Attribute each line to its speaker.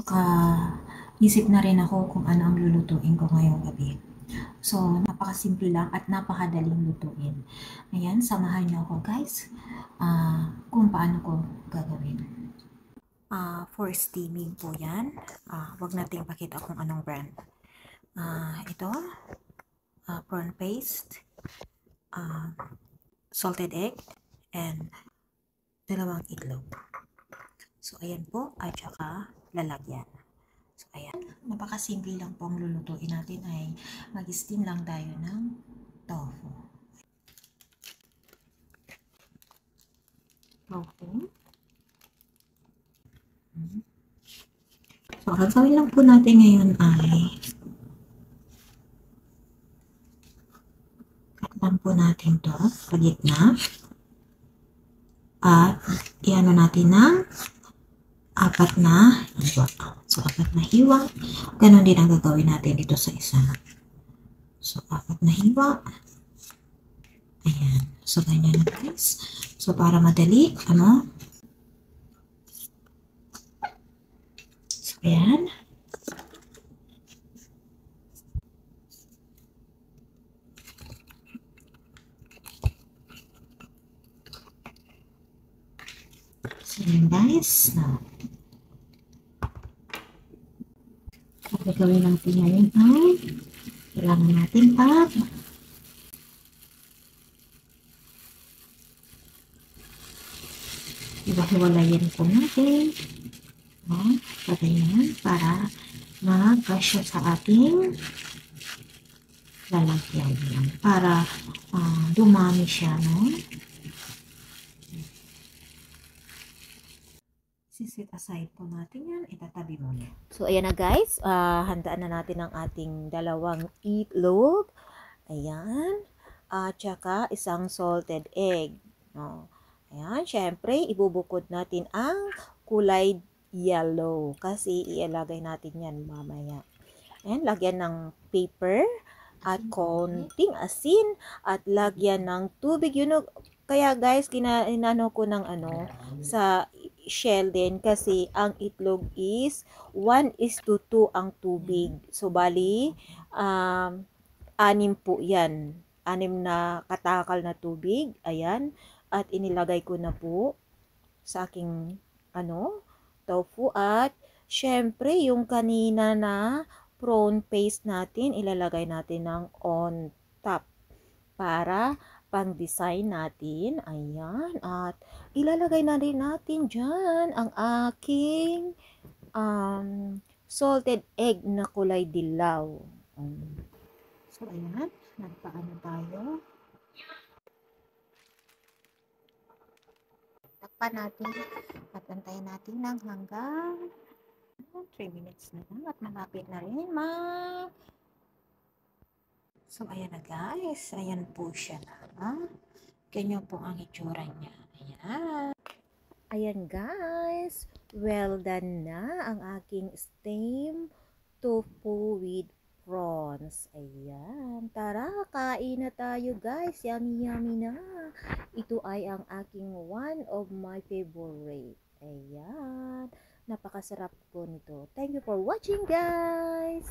Speaker 1: Nakaisip na rin ako kung ano ang lulutuin ko ngayong gabi. So, napakasimple lang at napakadaling lutuin. Ayan, samahan niyo ako guys kung paano ko gagawin. For steaming po yan. Wag nating pakita kung anong brand. Ito, prawn paste, salted egg, and 2 itlog. So, ayan po, at saka lalagyan. So, ayan, napakasimple lang po ang lulutuin natin ay mag-steam lang tayo ng tofu. So, ang gagawin lang po natin ngayon ay cut lang po natin to sa gitna at iano natin ng 4 na hiwa. So, 4 na hiwa. Ganon din ang gagawin natin dito sa isa. So, 4 na hiwa. Ayan. So, ganyan na guys. So, para madali, So, ayan. So, ayan guys. Ang gagawin natin ngayon ay kailangan natin hiwa-hiwalayin po natin. Ganyan para magkasya sa ating lalagyan yan. Para dumami siya, no? Sisit aside po natin yan. Itatabi muna.
Speaker 2: So, ayan na guys. Handaan na natin ang ating 2 itlog. Ayan. At saka isang salted egg. Ayan. Syempre, ibubukod natin ang kulay yellow. Kasi ilalagay natin yan mamaya. Ayan. Lagyan ng paper at konting asin at lagyan ng tubig. Kaya guys, inano ko ng sa shell din kasi ang itlog is 1:2 ang tubig. So, bali, 6 po yan. 6 na katakal na tubig. Ayan. At inilagay ko na po sa aking tofu. At syempre, yung kanina na prawn paste natin, ilalagay natin ng on top para pang-design natin. Ayan. At ilalagay na rin natin dyan ang aking salted egg na kulay dilaw.
Speaker 1: So, ayan. Nagpaano tayo. Takpan natin at antayin natin ng hanggang 3 minutes na lang at malapit na rin So, ayan na guys. Ayan po siya na. Ganyan po ang itsura niya. Ayan.
Speaker 2: Ayan guys. Well done na ang aking steam tofu with prawns. Ayan. Tara, kain na tayo guys. Yummy yummy na. Ito ay ang aking one of my favorite. Ayan. Napakasarap po nito. Thank you for watching guys.